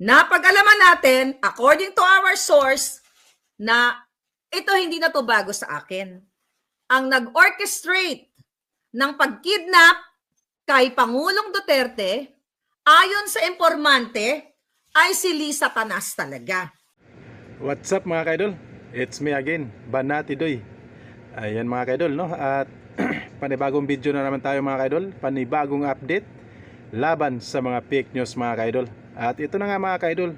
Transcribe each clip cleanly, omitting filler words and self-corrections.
Napag-alaman natin, according to our source, na ito hindi na to bago sa akin. Ang nag-orchestrate ng pagkidnap kay Pangulong Duterte, ayon sa informante, ay si Lisa Tanas talaga. What's up mga kaidol? It's me again, Banati Doy. Ayan mga kaidol, no? At panibagong video na naman tayo mga kaidol, panibagong update laban sa mga fake news mga kaidol. At ito na nga mga kaidol,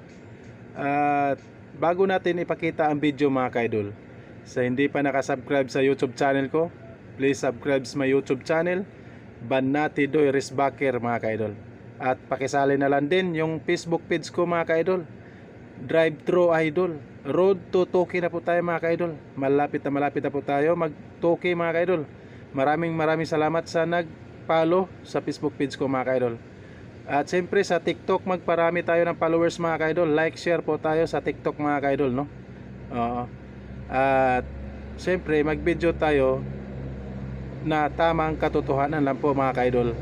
at bago natin ipakita ang video mga kaidol, sa hindi pa nakasubscribe sa YouTube channel ko, please subscribe sa my YouTube channel, Banati Doy Risbacker mga kaidol. At pakisali na lang din yung Facebook page ko mga kaidol, Drive Thru Idol. Road to Toki na po tayo mga kaidol. Malapit na po tayo mag-Toki mga kaidol. Maraming salamat sa nag-follow sa Facebook page ko mga kaidol. At siyempre sa TikTok magparami tayo ng followers mga kaidol. Like, share po tayo sa TikTok mga kaidol, no? At siyempre mag-video tayo na tamang katotohanan lang po mga kaidol.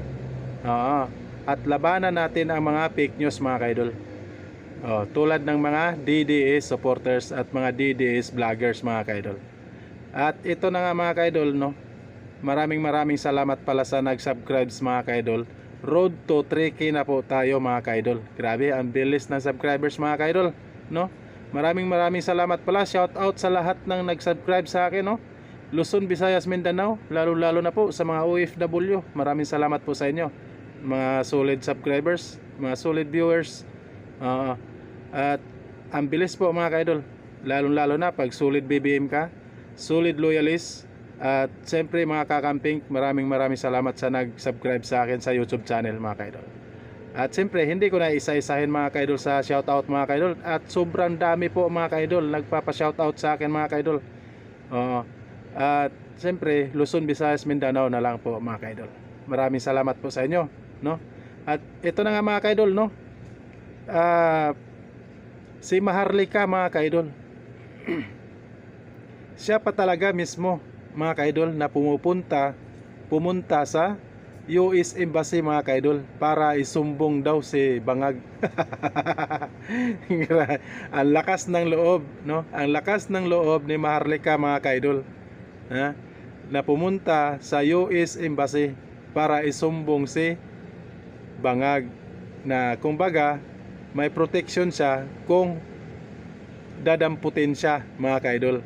At labanan natin ang mga fake news mga kaidol. Tulad ng mga DDS supporters at mga DDS vloggers mga kaidol. At ito na nga mga kaidol, no? Maraming salamat pala sa nag-subscribe mga kaidol. Road to 3K na po tayo mga kaidol. Grabe, ang bilis ng subscribers mga kaidol, no? Maraming salamat pala. Shout out sa lahat ng nag-subscribe sa akin, no? Luzon, Visayas, Mindanao, lalo na po sa mga OFW. Maraming salamat po sa inyo, mga solid subscribers, mga solid viewers. At ang bilis po mga kaidol, lalo na pag solid BBM ka, solid loyalist. At siyempre mga kakamping, maraming salamat sa nag-subscribe sa akin sa YouTube channel mga kaidol. At siyempre hindi ko na isa-isahin mga kaidol sa shoutout mga kaidol. At sobrang dami po mga kaidol nagpapa-shoutout sa akin mga kaidol. At siyempre Luzon, Visayas, Mindanao na lang po mga kaidol. Maraming salamat po sa inyo, no? At ito na nga mga kaidol, no? Si Maharlika mga kaidol, siya pa talaga mismo mga kaidol na pumunta sa US Embassy mga kaidol para isumbong daw si Bangag. Ang lakas ng loob, no? Ang lakas ng loob ni Maharlika mga kaidol, na pumunta sa US Embassy para isumbong si Bangag, na kumbaga may protection siya kung dadamputin siya mga kaidol.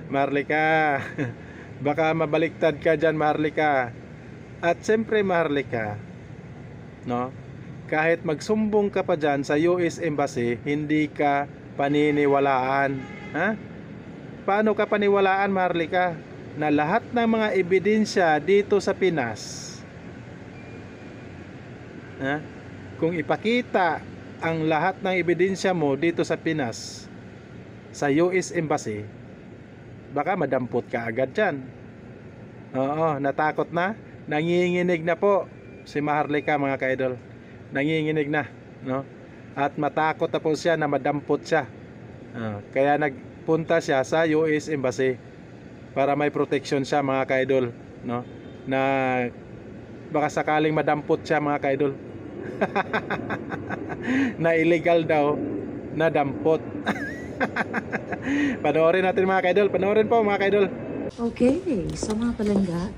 Maharlika, baka mabaliktad ka dyan Maharlika. At siyempre Maharlika, no, kahit magsumbong ka pa dyan sa US Embassy, hindi ka paniniwalaan. Paano ka paniwalaan Maharlika na lahat ng mga ebidensya dito sa Pinas, kung ipakita ang lahat ng ebidensya mo dito sa Pinas sa US Embassy, baka madampot ka agad dyan. Natakot na, nanginginig na po si Maharlika mga kaidol. Nanginginig na, no? At matakot na po siya na madampot siya. Kaya nagpunta siya sa US Embassy para may protection siya mga kaidol, no? Na baka sakaling madampot siya mga kaidol. Na illegal daw na dampot. Panoorin natin mga kaidol. Panoorin po mga kaidol. Okay, so mga palangga,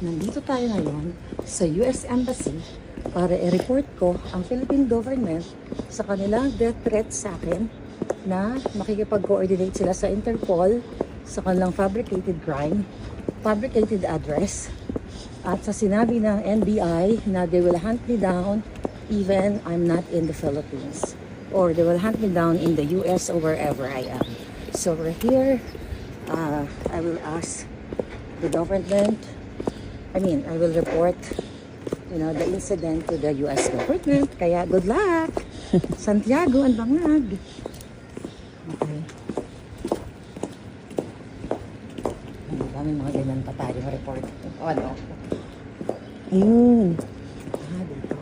nandito tayo ngayon sa US Embassy para i-report ko ang Philippine government sa kanilang death threat sa akin na makikipag-coordinate sila sa Interpol sa kanilang fabricated crime, fabricated address, at sa sinabi ng NBI na they will hunt me down even I'm not in the Philippines, or they will hunt me down in the US or wherever I am. So we're here. I will ask the government, I will report the incident to the US government. Kaya good luck. Santiago and Bangag. Okay. Ang daming mga ganyan pa tayong report. Ano? Ayun. Dito.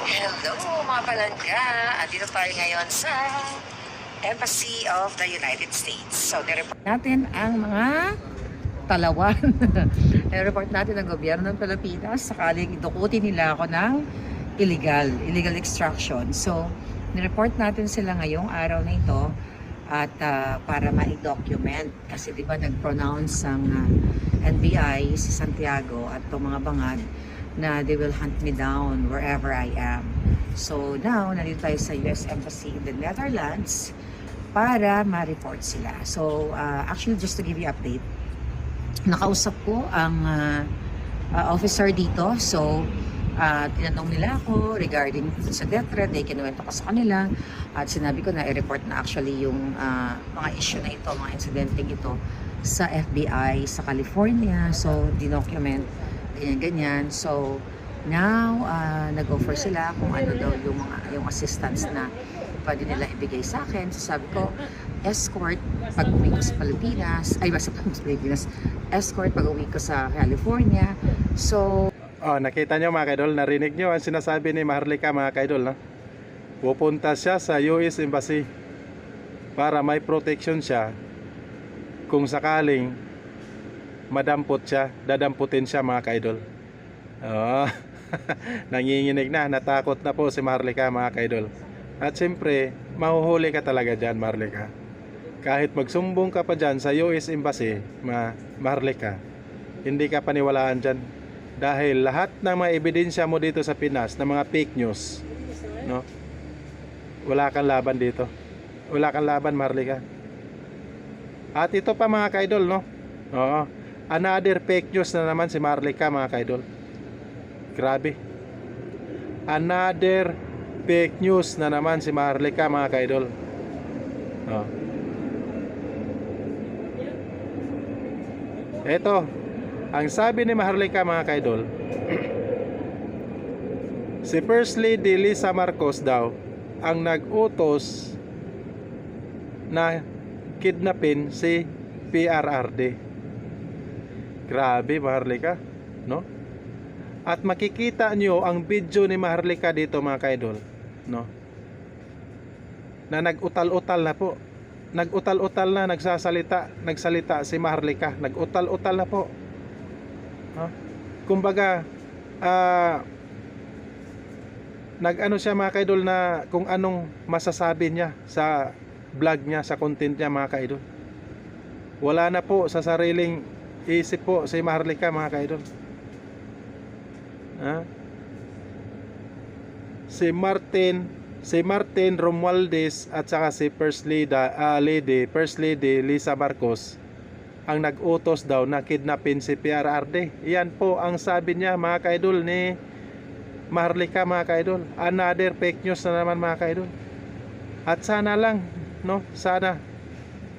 Hello mga palangga! Dito tayo ngayon sa Embassy of the United States. So, nireport natin ang mga talawan. Nireport natin ang gobyerno ng Pilipinas sakaling idukutin nila ako ng illegal extraction. So, nireport natin sila ngayong araw na ito at para ma-document kasi di ba nag-pronounce ang NBI si Santiago at itong mga bangag na they will hunt me down wherever I am. So now, nandito tayo sa US Embassy in the Netherlands para ma-report sila. So actually, just to give you update, nakausap ko ang officer dito. So tinanong nila ako regarding sa death threat, they kinuwento ko sa kanila at sinabi ko na i-report na actually yung mga issue na ito, mga incidenteng ito sa FBI sa California. So dinocument ganyan-ganyan. So now nag-offer sila kung ano daw yung assistance na pwede nila ibigay sa akin. So sabi ko, escort pag uwi ko sa Pilipinas, escort pag uwi ko sa California. So Nakita nyo mga kaidol, narinig nyo ang sinasabi ni Maharlika mga kaidol, no? Pupunta siya sa US Embassy para may protection siya kung sakaling madampot siya, dadamputin siya mga kaidol. Nanginginig na, natakot na po si Maharlika mga kaidol. At siyempre, mahuhuli ka talaga dyan Maharlika. Kahit magsumbong ka pa dyan sa US Embassy, Maharlika, hindi ka paniwalaan dyan. Dahil lahat ng mga ebidensya mo dito sa Pinas na mga fake news, no? Wala kang laban dito. Wala kang laban, Maharlika. At ito pa mga kaidol, no? Oo. Another fake news na naman si Maharlika mga kaidol. Grabe. Another fake news na naman si Maharlika mga kaidol. Oh. Ito, ang sabi ni Maharlika mga kaidol, si First Lady Lisa Marcos daw ang nag-utos na kidnapin si PRRD. Grabe Maharlika, no? At makikita nyo ang video ni Maharlika dito mga kaidol, no? Na nag-utal-utal na po. Nag-utal-utal na, nagsalita si Maharlika. Nag-utal-utal na po. Kumbaga nag-ano siya mga kaidol na kung anong masasabi niya sa vlog niya, sa content niya mga kaidol. Wala na po sa sariling isip po si Maharlika mga kaidol. Si Martin Romualdez at saka si First Lady Lisa Marcos ang nag-utos daw na kidnapin si PRRD. Yan po ang sabi niya mga kaidol ni Maharlika mga kaidol. Another fake news na naman mga kaidol. At sana lang, no? Sana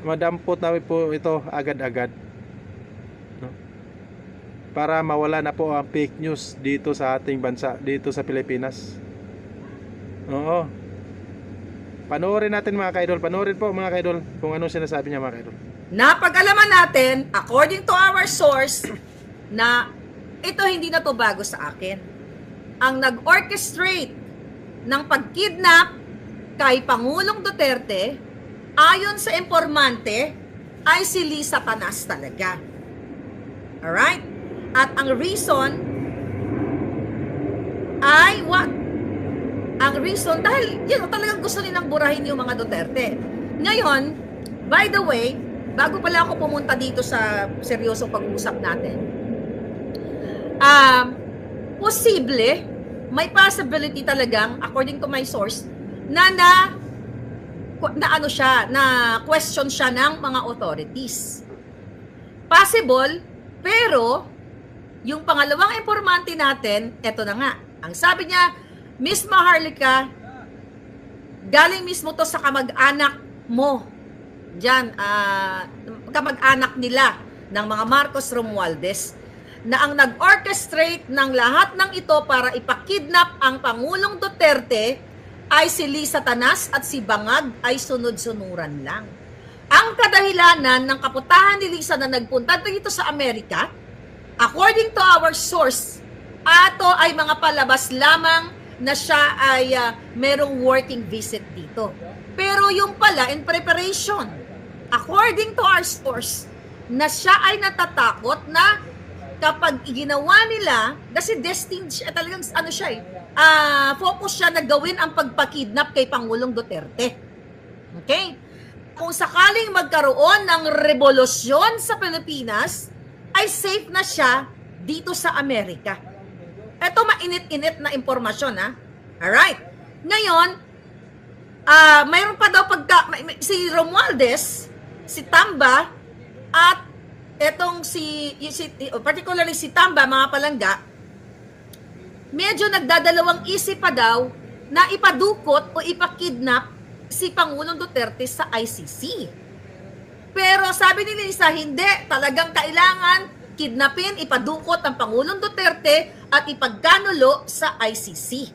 madampot na po ito agad-agad, no? Para mawala na po ang fake news dito sa ating bansa, dito sa Pilipinas. Oo. Panoorin natin mga kaidol. Panoorin po mga kaidol kung ano sinasabi niya mga kaidol. Napag-alaman natin, according to our source, na ito hindi na to bago sa akin. Ang nag-orchestrate ng pagkidnap kay Pangulong Duterte, ayon sa informante, ay si Lisa Tanas talaga. Alright? At ang reason ay what? Ang reason, dahil yun, talagang gusto nilang burahin yung mga Duterte. Ngayon, by the way, bago pala ako pumunta dito sa seryosong pag-uusap natin, posible, may possibility talagang, according to my source, na question siya ng mga authorities. Possible, pero yung pangalawang informante natin, eto na nga. Ang sabi niya, Miss Maharlika, galing mismo to sa kamag-anak mo. Diyan, kamag-anak nila ng mga Marcos Romualdez na ang nag-orchestrate ng lahat ng ito para ipakidnap ang Pangulong Duterte ay si Lisa Tanas at si Bangag ay sunod-sunuran lang. Ang kadahilanan ng kaputahan ni Lisa na nagpunta dito sa Amerika, according to our source, ato ay mga palabas lamang na siya ay merong working visit dito. Pero yung pala, in preparation, according to our source, na siya ay natatakot na kapag ginawa nila, kasi destined siya, talagang ano siya focus siya na gawin ang pagpakidnap kay Pangulong Duterte. Okay? Kung sakaling magkaroon ng revolusyon sa Pilipinas, ay safe na siya dito sa Amerika. Ito mainit-init na impormasyon, ha? Alright. Ngayon, mayroon pa daw si Romualdez, si Tamba, at etong particularly si Tamba, mga palangga, medyo nagdadalawang isip pa daw na ipadukot o ipakidnap si Pangulong Duterte sa ICC. Pero sabi ni Lisa, hindi. Talagang kailangan kidnapin, ipadukot ang Pangulong Duterte at ipagkanulo sa ICC.